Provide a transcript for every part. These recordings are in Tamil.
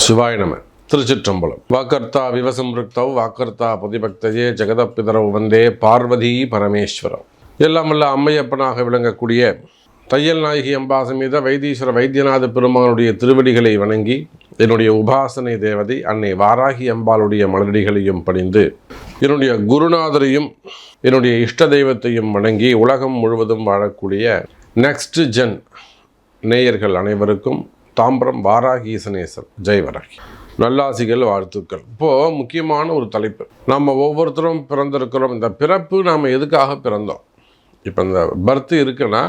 சிவாய நம. திருச்சிற்றம்பலம். வாக்கர்த்தா விவசம்ருக்தவ் வாக்கர்த்தா பதிபக்தயே ஜெகதப்பிதரவ் வந்தே பார்வதி பரமேஸ்வரம். எல்லாம் வல்ல அம்மையப்பனாக விளங்கக்கூடிய தையல் நாயகி அம்பா சமேத வைத்தீஸ்வர வைத்தியநாத பெருமானுடைய திருவடிகளை வணங்கி என்னுடைய உபாசனை தேவதை அன்னை வாராகி அம்பாளுடைய மலரடிகளையும் பணிந்து என்னுடைய குருநாதரையும் என்னுடைய இஷ்ட தெய்வத்தையும் வணங்கி உலகம் முழுவதும் வாழக்கூடிய நெக்ஸ்ட் ஜென் நேயர்கள் அனைவருக்கும் தாம்பரம் வாராகி ஈசனேசர் ஜெய் வராகி நல்லாசிகள், வாழ்த்துக்கள். இப்போது முக்கியமான ஒரு தலைப்பு. நம்ம ஒவ்வொருத்தரும் பிறந்திருக்கிறோம். இந்த பிறப்பு நாம் எதுக்காக பிறந்தோம்? இப்போ இந்த பர்த்து இருக்குன்னா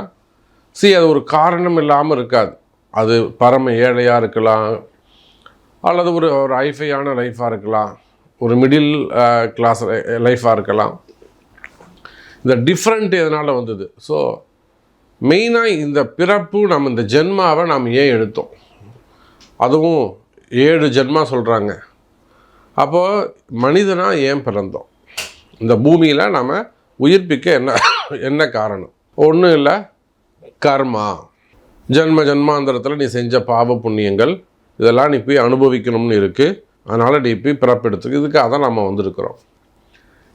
அது ஒரு காரணம் இல்லாமல் இருக்காது. அது பரம ஏழையாக இருக்கலாம், அல்லது ஒரு ஹைஃபையான லைஃபாக இருக்கலாம், ஒரு மிடில் கிளாஸ் லைஃபாக இருக்கலாம். இந்த டிஃப்ரெண்ட் எதனால் வந்தது? ஸோ மெயினாக இந்த பிறப்பு, நம்ம இந்த ஜென்மாவை நாம் ஏன் எடுத்தோம்? அதுவும் 7 ஜென்மா சொல்கிறாங்க. அப்போது மனிதனாக ஏன் பிறந்தோம்? இந்த பூமியில் நாம் உயிர்ப்பிக்க என்ன காரணம்? ஒன்றும் இல்லை, கர்மா. ஜென்மாந்திரத்தில் நீ செஞ்ச பாவ புண்ணியங்கள் இதெல்லாம் நீ போய் அனுபவிக்கணும்னு இருக்குது. அதனால் நீ போய் பிறப்பெடுத்துக்கு இதுக்காக தான் நம்ம வந்திருக்கிறோம்.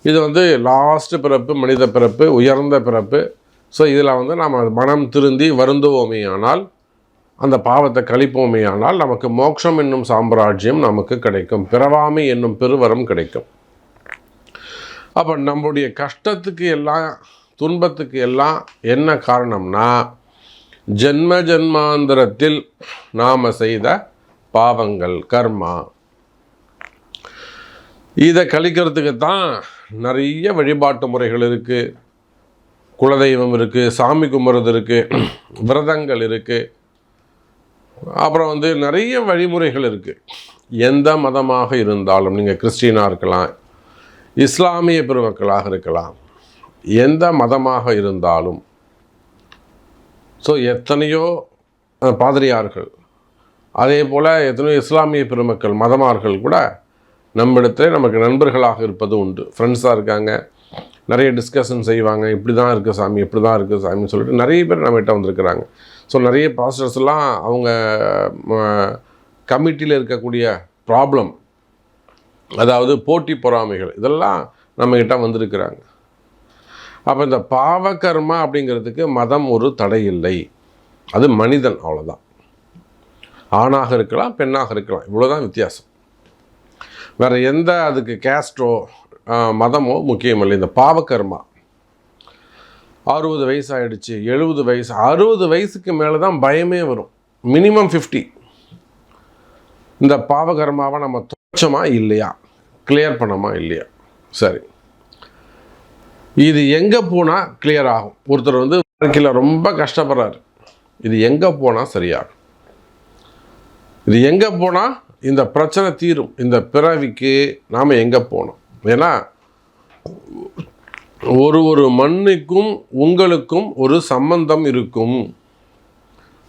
இது லாஸ்ட்டு பிறப்பு, மனித பிறப்பு, உயர்ந்த பிறப்பு. ஸோ இதில் நாம் மனம் திருந்தி வருந்துவோமே ஆனால், அந்த பாவத்தை கழிப்போமே ஆனால் நமக்கு மோட்சம் என்னும் சாம்ராஜ்யம் நமக்கு கிடைக்கும், பிறவாமை என்னும் பெருவரம் கிடைக்கும். அப்போ நம்முடைய கஷ்டத்துக்கு எல்லாம், துன்பத்துக்கு எல்லாம் என்ன காரணம்னா, ஜென்மாந்திரத்தில் நாம் செய்த பாவங்கள், கர்மா. இதை கழிக்கிறதுக்கு தான் நிறைய வழிபாட்டு முறைகள் இருக்குது. குலதெய்வம் இருக்குது, சாமி கும்பிட்றது இருக்குது, விரதங்கள் இருக்குது, அப்புறம் நிறைய வழிமுறைகள் இருக்குது. எந்த மதமாக இருந்தாலும், நீங்கள் கிறிஸ்டினாக இருக்கலாம், இஸ்லாமிய பெருமக்களாக இருக்கலாம், எந்த மதமாக இருந்தாலும். ஸோ எத்தனையோ பாதிரியார்கள், அதே போல் எத்தனையோ இஸ்லாமிய பெருமக்கள் மதமார்கள் கூட நம்மிடத்தில் நமக்கு நண்பர்களாக இருப்பது உண்டு. ஃப்ரெண்ட்ஸாக இருக்காங்க, நிறைய டிஸ்கஷன் செய்வாங்க. இப்படி தான் இருக்குது சாமி, இப்படி தான் இருக்குது சாமின்னு சொல்லிட்டு நிறைய பேர் நம்மகிட்ட வந்திருக்கிறாங்க. ஸோ நிறைய பாஸ்டர்ஸ்லாம் அவங்க கமிட்டியில் இருக்கக்கூடிய ப்ராப்ளம், அதாவது போட்டி பொறாமைகள், இதெல்லாம் நம்மகிட்ட வந்திருக்கிறாங்க. அப்போ இந்த பாவகர்மா அப்படிங்கிறதுக்கு மதம் ஒரு தடை இல்லை. அது மனிதன், அவ்வளோதான். ஆணாக இருக்கலாம், பெண்ணாக இருக்கலாம், இவ்வளோதான் வித்தியாசம். வேறு எந்த அதுக்கு கேஸ்டோ மதமோ முக்கியமில்லை. இந்த பாவகர்மா 60 வயசு ஆகிடுச்சு, 70 வயசு, 60 வயசுக்கு மேலே தான் பயமே வரும். மினிமம் 50. இந்த பாவகர்மாவை நம்ம துச்சமா இல்லையா, கிளியர் பண்ணமா இல்லையா? சரி, இது எங்கே போனால் கிளியர் ஆகும்? ஒருத்தர் வாழ்க்கையில் ரொம்ப கஷ்டப்படுறாரு, இது எங்கே போனால் சரியாகும்? இது எங்கே போனால் இந்த பிரச்சனை தீரும்? இந்த பிறவிக்கு நாம் எங்கே போகணும்? ஏன்னா ஒரு மண்ணுக்கும் உங்களுக்கும் ஒரு சம்பந்தம் இருக்கும்.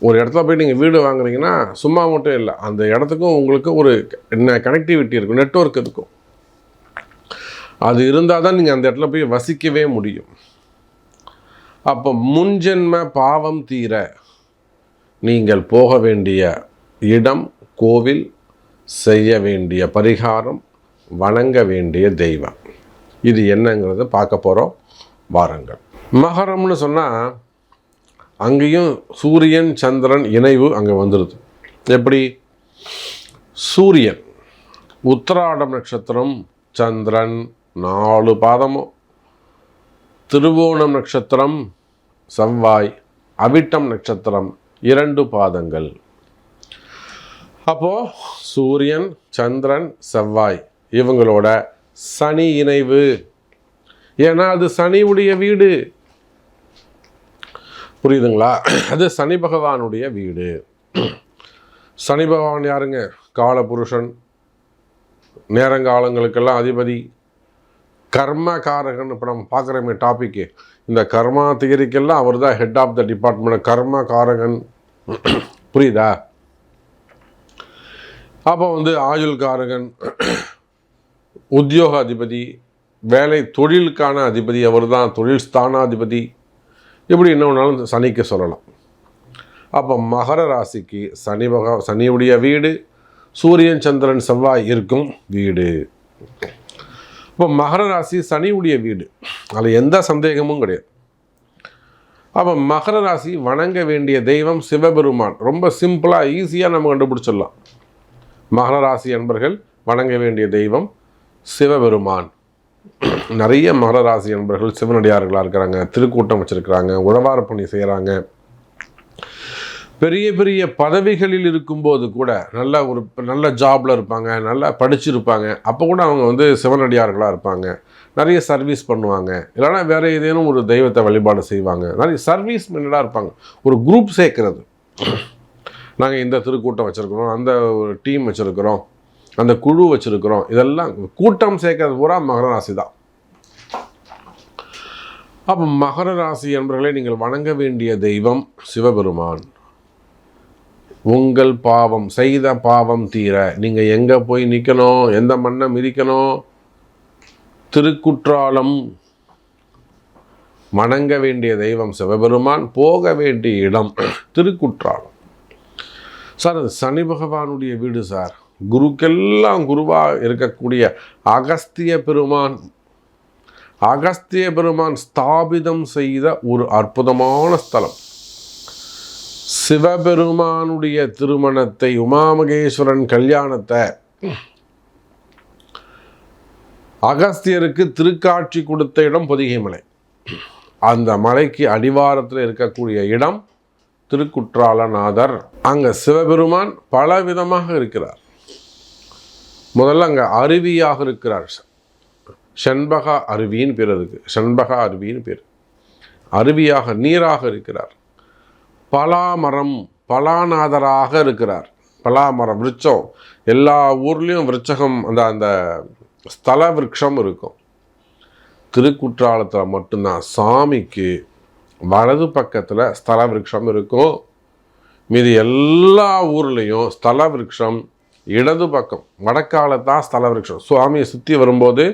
ஒரு இடத்துல போய் நீங்கள் வீடு வாங்குறீங்கன்னா சும்மா மட்டும் இல்லை, அந்த இடத்துக்கும் உங்களுக்கு ஒரு கனெக்டிவிட்டி இருக்கும், நெட்வொர்க் இருக்கும். அது இருந்தால் தான் நீங்கள் அந்த இடத்துல போய் வசிக்கவே முடியும். அப்போ முன்ஜென்ம பாவம் தீர நீங்கள் போக வேண்டிய இடம், கோவில், செய்ய வேண்டிய பரிகாரம், வணங்க வேண்டிய தெய்வம், இது என்னங்கிறத பார்க்க போகிறோம். வாருங்கள். மகரம்னு சொன்னால் அங்கேயும் சூரியன் சந்திரன் இணைவு அங்கே வந்துடுது. எப்படி? சூரியன் உத்திராடம் நட்சத்திரம், சந்திரன் 4 பாதமும், திருவோணம் நட்சத்திரம் செவ்வாய், அவிட்டம் நட்சத்திரம் 2 பாதங்கள். அப்போது சூரியன் சந்திரன் செவ்வாய் இவங்களோட சனி இணைவு. ஏன்னா அது சனியுடைய வீடு, புரியுதுங்களா? அது சனி பகவானுடைய வீடு. சனி பகவான் யாருங்க? காலபுருஷன், நேரங்காலங்களுக்கெல்லாம் அதிபதி, கர்மகாரகன். இப்போ நம்ம பார்க்குறோமே டாப்பிக்கு, இந்த கர்மா தியரிக்கெல்லாம் அவர் தான் ஹெட் ஆஃப் த டிபார்ட்மெண்ட், கர்மகாரகன். புரியுதா? அப்போ ஆயுள்காரகன், உத்தியோக அதிபதி, வேலை தொழிலுக்கான அதிபதி அவர் தான், தொழில் ஸ்தானாதிபதி. இப்படி என்ன வேணாலும் சனிக்கு சொல்லலாம். அப்போ மகர ராசிக்கு சனியுடைய வீடு, சூரியன் சந்திரன் செவ்வாய் இருக்கும் வீடு. இப்போ மகர ராசி சனியுடைய வீடு, அதில் எந்த சந்தேகமும் கிடையாது. அப்போ மகர ராசி வணங்க வேண்டிய தெய்வம் சிவபெருமான். ரொம்ப சிம்பிளாக ஈஸியாக நம்ம கண்டுபிடிச்சிடலாம். மகர ராசி என்பர்கள் வணங்க வேண்டிய தெய்வம் சிவபெருமான். நிறைய மகர ராசி என்பர்கள் சிவனடியார்களாக இருக்கிறாங்க, திருக்கூட்டம் வச்சுருக்கிறாங்க, உழவார பணி செய்கிறாங்க. பெரிய பெரிய பதவிகளில் இருக்கும்போது கூட நல்ல ஜாபில் இருப்பாங்க, நல்லா படிச்சிருப்பாங்க. அப்போ கூட அவங்க சிவனடியார்களாக இருப்பாங்க, நிறைய சர்வீஸ் பண்ணுவாங்க, இல்லைனா வேறு ஏதேனும் ஒரு தெய்வத்தை வழிபாடு செய்வாங்க. நிறைய சர்வீஸ் மென்னடாக இருப்பாங்க. ஒரு குரூப் சேர்க்கறது, நாங்கள் இந்த திருக்கூட்டம் வச்சுருக்கிறோம், அந்த ஒரு டீம் வச்சுருக்கிறோம், அந்த குழு வச்சுருக்கிறோம், இதெல்லாம் கூட்டம் சேர்க்கறது பூரா மகர ராசி தான். அப்போ மகர ராசி என்பவர்களை நீங்கள் வணங்க வேண்டிய தெய்வம் சிவபெருமான். உங்கள் பாவம், செய்த பாவம் தீர நீங்கள் எங்கே போய் நிற்கணும், எந்த மண்ணை மிதிக்கணும்? திருக்குற்றாலம். வணங்க வேண்டிய தெய்வம் சிவபெருமான், போக வேண்டிய இடம் திருக்குற்றாலம். சார், அது சனி பகவானுடைய வீடு சார். குருக்கெல்லாம் குருவாக இருக்கக்கூடிய அகஸ்திய பெருமான் ஸ்தாபிதம் செய்த ஒரு அற்புதமான ஸ்தலம். சிவபெருமானுடைய திருமணத்தை, உமாமகேஸ்வரன் கல்யாணத்தை அகஸ்தியருக்கு திருக்காட்சி கொடுத்த இடம் பொதிகை மலை. அந்த மலைக்கு அடிவாரத்தில் இருக்கக்கூடிய இடம் திருக்குற்றாலநாதர். அங்கே சிவபெருமான் பல விதமாக இருக்கிறார். முதல்ல அங்கே அருவியாக இருக்கிறார். செண்பகா அருவின்னு பேர், அதுக்கு செண்பகா அருவின்னு பேர். அருவியாக நீராக இருக்கிறார். பலாமரம், பலாநாதராக இருக்கிறார். பலாமரம் விருட்சம், எல்லா ஊர்லேயும் விருட்சகம், அந்த ஸ்தல விருட்சம் இருக்கும். திருக்குற்றாலத்தில் மட்டும்தான் சாமிக்கு வலது பக்கத்தில் ஸ்தல விருட்சம் இருக்கும். மீது எல்லா ஊர்லேயும் ஸ்தல விருட்சம் இடது பக்கம், வடக்காலத்தான் ஸ்தல விருட்சம். சுவாமியை சுற்றி வரும்போது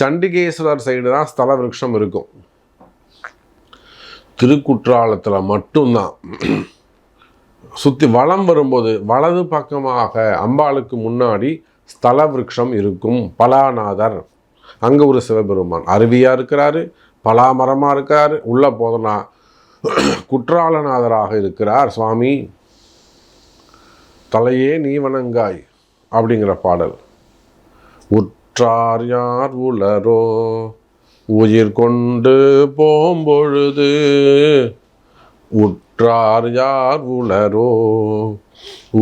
சண்டிகேஸ்வரர் சைடு தான் ஸ்தல விருட்சம் இருக்கும். திருக்குற்றாலத்தில் மட்டும்தான் சுற்றி வலம் வரும்போது வலது பக்கமாக அம்பாளுக்கு முன்னாடி ஸ்தல விருட்சம் இருக்கும். பலாநாதர், அங்கே ஒரு சிவபெருமான் அருவியாக இருக்கிறாரு, பலாமரமாக இருக்கார். உள்ளே போதனா குற்றாலநாதராக இருக்கிறார் சுவாமி. தலையே நீ வணங்காய் அப்படிங்கிற பாடல். உற்றார் யார் உளரோ உயிர் கொண்டு போம்பொழுது, உற்றார் யார் உளரோ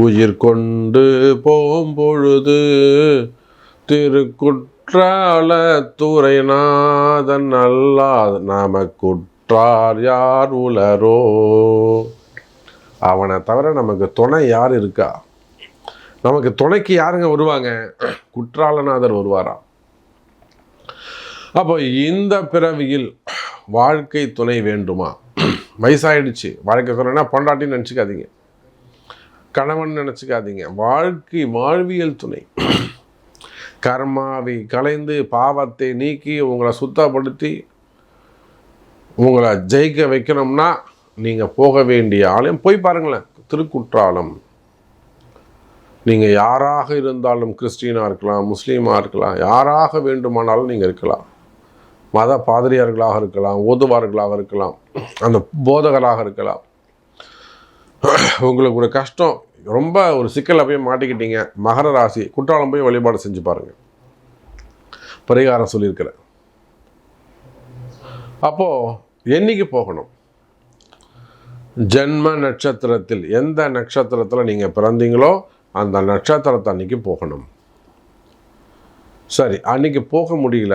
உயிர் கொண்டு போம்பொழுது, திருக்குற்றாலத்துறைநாதன் அல்லாத நமக்குற்றார் யார் உளரோ. அவனை தவிர நமக்கு துணை யார் இருக்கா? நமக்கு துணைக்கு யாருங்க வருவாங்க? குற்றாலநாதர் வருவாராம். அப்போ இந்த பிறவியில் வாழ்க்கை துணை வேண்டுமா? வயசாயிடுச்சு, வாழ்க்கை துணைனா பொண்டாட்டின்னு நினச்சிக்காதீங்க, கணவன் நினச்சிக்காதீங்க. வாழ்வியல் துணை. கர்மாவை கலைந்து பாவத்தை நீக்கி உங்களை சுத்தப்படுத்தி உங்களை ஜெயிக்க வைக்கணும்னா நீங்கள் போக வேண்டிய ஆலயம் போய் பாருங்களேன், திருக்குற்றாலம். நீங்கள் யாராக இருந்தாலும், கிறிஸ்டினாக இருக்கலாம், முஸ்லீமாக இருக்கலாம், யாராக வேண்டுமானாலும் நீங்கள் இருக்கலாம். மத பாதிரியார்களாக இருக்கலாம், ஓதுவார்களாக இருக்கலாம், அந்த போதகராக இருக்கலாம். உங்களுக்கு ஒரு கஷ்டம், ரொம்ப ஒரு சிக்கலை போய் மாட்டிக்கிட்டீங்க, மகர ராசி குற்றாலம் போய் வழிபாடு செஞ்சு பாருங்கள், பரிகாரம் சொல்லியிருக்கிறேன். அப்போது என்னைக்கு போகணும்? ஜென்ம நட்சத்திரத்தில், எந்த நட்சத்திரத்தில் நீங்கள் பிறந்தீங்களோ அந்த நட்சத்திரத்தை அன்னைக்கு போகணும். சரி, அன்னைக்கு போக முடியல,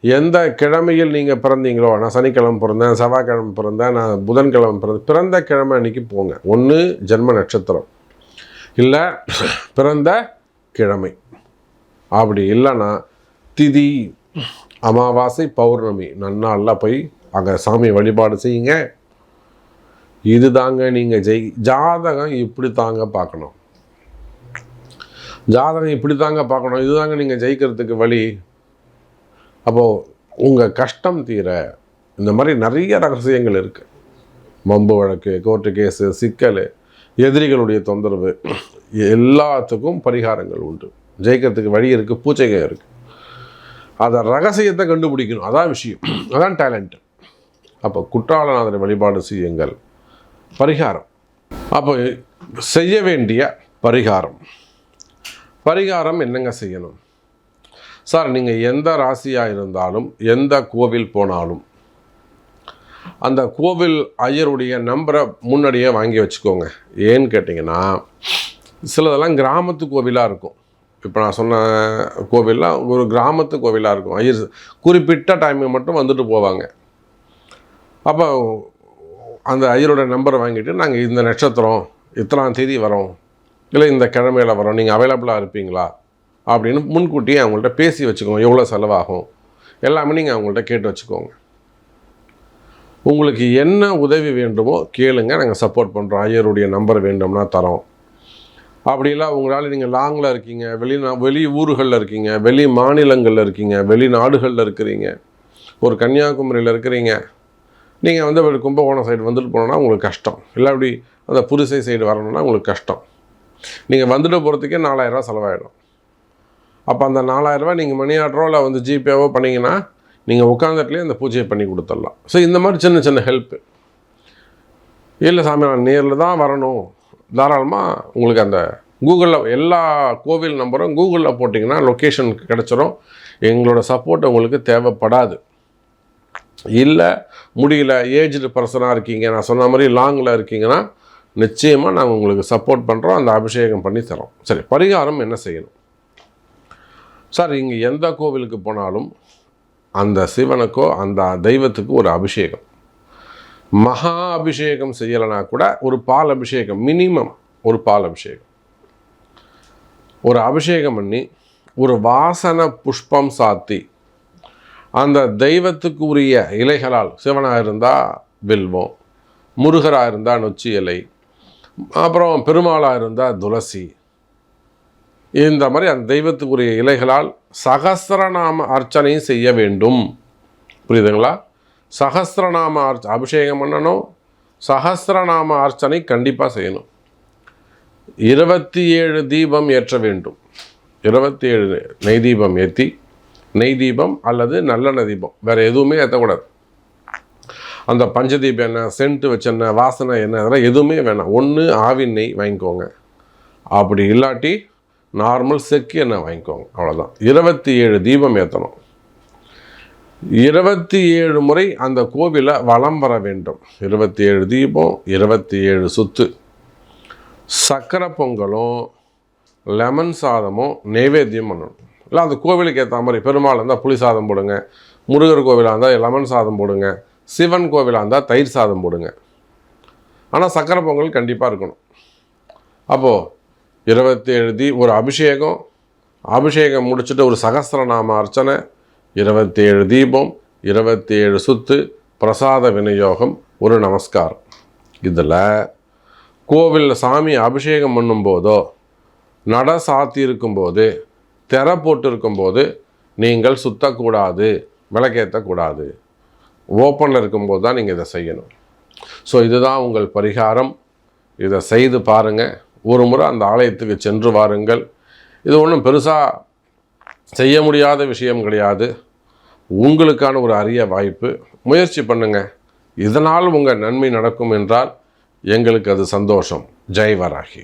எந்த கிழமையில் நீங்கள் பிறந்தீங்களோ, நான் சனிக்கிழமை பிறந்தேன், செவ்வாய்க்கிழமை பிறந்தேன், நான் புதன்கிழமை பிறந்தேன், பிறந்த கிழமை அன்னைக்கு போங்க. ஒன்று ஜென்ம நட்சத்திரம், இல்லை பிறந்த கிழமை. அப்படி இல்லைன்னா திதி, அமாவாசை, பௌர்ணமி நன்னாளில் போய் அங்கே சாமி வழிபாடு செய்யுங்க. இது தாங்க நீங்கள் ஜாதகம் இப்படி தாங்க பார்க்கணும். ஜாதகம் இப்படி தாங்க பார்க்கணும். இதுதாங்க நீங்கள் ஜெயிக்கிறதுக்கு வழி. அப்போது உங்கள் கஷ்டம் தீர இந்த மாதிரி நிறைய ரகசியங்கள் இருக்குது. வம்பு வழக்கு, கோர்ட்டு கேஸு, சிக்கல், எதிரிகளுடைய தொந்தரவு, எல்லாத்துக்கும் பரிகாரங்கள் உண்டு. ஜெயிக்கிறதுக்கு வழி இருக்குது, பூச்சைகள் இருக்குது. அதை ரகசியத்தை கண்டுபிடிக்கணும், அதான் விஷயம், அதான் டேலண்ட். அப்போ குற்றாலநாதரை வழிபாடு செய்யுங்கள். பரிகாரம், அப்போ செய்ய வேண்டிய பரிகாரம் என்னங்க செய்யணும் சார்? நீங்கள் எந்த ராசியாக இருந்தாலும், எந்த கோவில் போனாலும், அந்த கோவில் ஐயருடைய நம்பரை முன்னாடியே வாங்கி வச்சுக்கோங்க. ஏன்னு கேட்டிங்கன்னா, சிலதெல்லாம் கிராமத்து கோவிலாக இருக்கும். இப்போ நான் சொன்ன கோவில்லாம் ஒரு கிராமத்து கோவிலாக இருக்கும். ஐயர் குறிப்பிட்ட டைமுக்கு மட்டும் வந்துட்டு போவாங்க. அப்போ அந்த ஐயரோட நம்பரை வாங்கிட்டு, நாங்கள் இந்த நட்சத்திரம் இத்தனாம் தேதி வரோம், இல்லை இந்த கிழமையில் வரோம், நீங்கள் அவைலபிளாக இருப்பீங்களா அப்படின்னு முன்கூட்டியே அவங்கள்ட்ட பேசி வச்சுக்கோங்க. எவ்வளோ செலவாகும் எல்லாமே நீங்கள் அவங்கள்ட்ட கேட்டு வச்சுக்கோங்க. உங்களுக்கு என்ன உதவி வேண்டுமோ கேளுங்க, நாங்கள் சப்போர்ட் பண்ணுறோம். ஐயருடைய நம்பர் வேண்டும்னா தரோம். அப்படிலாம் உங்களால் நீங்கள் லாங்கில் இருக்கீங்க, வெளி ஊர்களில் இருக்கீங்க, வெளி மாநிலங்களில் இருக்கீங்க, வெளிநாடுகளில் இருக்கிறீங்க, ஒரு கன்னியாகுமரியில் இருக்கிறீங்க, நீங்கள் வந்து கும்பகோணம் சைடு வந்துட்டு போனோன்னா உங்களுக்கு கஷ்டம். இல்லை அப்படி அந்த புரிசை சைடு வரணும்னா உங்களுக்கு கஷ்டம். நீங்கள் வந்துட்டு போகிறதுக்கே 4000 ரூபா செலவாயிடும். அப்போ அந்த 4000 ரூபா நீங்கள் மணி ஆர்டரோ இல்லை வந்து ஜிபேவோ பண்ணிங்கன்னா நீங்கள் உட்காந்துட்டுலேயே அந்த பூஜையை பண்ணி கொடுத்துடலாம். ஸோ இந்த மாதிரி சின்ன சின்ன ஹெல்ப்பு. இல்லை சாமி நான் நேரில் தான் வரணும், தாராளமாக உங்களுக்கு அந்த கூகுளில் எல்லா கோவில் நம்பரும் கூகுளில் போட்டிங்கன்னா லொக்கேஷன் கிடச்சிரும். எங்களோட சப்போர்ட் உங்களுக்கு தேவைப்படாது. இல்லை முடியல, ஏஜ்டு பர்சனாக இருக்கீங்க, நான் சொன்ன மாதிரி லாங்கில் இருக்கீங்கன்னா நிச்சயமாக நாங்கள் உங்களுக்கு சப்போர்ட் பண்ணுறோம், அந்த அபிஷேகம் பண்ணி தரோம். சரி, பரிகாரம் என்ன செய்யணும் சார்? இங்கே எந்த கோவிலுக்கு போனாலும் அந்த சிவனுக்கோ அந்த தெய்வத்துக்கு ஒரு அபிஷேகம், மகா அபிஷேகம் செய்யலைனா கூட ஒரு பால் அபிஷேகம், மினிமம் ஒரு பால் அபிஷேகம், ஒரு அபிஷேகம் பண்ணி ஒரு வாசனை புஷ்பம் சாத்தி அந்த தெய்வத்துக்கு உரிய இலைகளால், சிவனாக இருந்தால் வில்வம், முருகராக இருந்தால் நொச்சி இலை, அப்புறம் பெருமாளாக இருந்தால் துளசி, இந்த மாதிரி அந்த தெய்வத்துக்குரிய இலைகளால் சகஸ்ரநாம அர்ச்சனையும் செய்ய வேண்டும். புரியுதுங்களா? சகஸ்ரநாம அபிஷேகம் பண்ணணும், சகஸ்ரநாம அர்ச்சனை கண்டிப்பாக செய்யணும். 27 தீபம் ஏற்ற வேண்டும். 27 நெய் தீபம் ஏற்றி, நெய் தீபம் அல்லது நல்லெண்ணெய் தீபம், வேறு எதுவுமே ஏற்றக்கூடாது. அந்த பஞ்சதீபம் என்ன, சென்ட்டு வச்செண்ண, வாசனை என்ன, அதெல்லாம் எதுவுமே வேணாம். ஒன்று ஆவின் நெய் வாங்கிக்கோங்க, அப்படி இல்லாட்டி நார்மல் செக்கு எண்ணெய் வாங்கிக்கோங்க, அவ்வளோதான். 27 தீபம் ஏற்றணும். 27 முறை அந்த கோவிலை வலம் வர வேண்டும். 27 தீபம், 27 சுத்து. சக்கரை பொங்கலும் லெமன் சாதமும் நைவேத்தியம் பண்ணணும். இல்லை அந்த கோவிலுக்கு ஏற்ற மாதிரி, பெருமாள் இருந்தால் புளி சாதம் போடுங்க, முருகர் கோவிலாக இருந்தால் லெமன் சாதம் போடுங்க, சிவன் கோவிலாக இருந்தால் தயிர் சாதம் போடுங்க. ஆனால் சக்கரை பொங்கல் கண்டிப்பாக இருக்கணும். அப்போது 27 ஒரு அபிஷேகம் முடிச்சுட்டு ஒரு சகஸ்ரநாம அர்ச்சனை, 27 தீபம், 27 சுத்து, பிரசாத விநியோகம், ஒரு நமஸ்காரம். இதில் கோவிலில் சாமி அபிஷேகம் பண்ணும்போதோ, நட சாத்தி இருக்கும்போது, திரை போட்டு இருக்கும்போது நீங்கள் சுற்றக்கூடாது, விளக்கேற்றக்கூடாது. ஓப்பனில் இருக்கும்போது தான் நீங்கள் இதை செய்யணும். ஸோ இதுதான் உங்கள் பரிகாரம். இதை செய்து பாருங்கள். ஒரு முறை அந்த ஆலயத்துக்கு சென்று வாருங்கள். இது ஒன்றும் பெருசாக செய்ய முடியாத விஷயம் கிடையாது. உங்களுக்கான ஒரு அரிய வாய்ப்பு. முயற்சி பண்ணுங்கள். இதனால் உங்கள் நன்மை நடக்கும் என்றால் எங்களுக்கு அது சந்தோஷம். ஜெய் வராகி.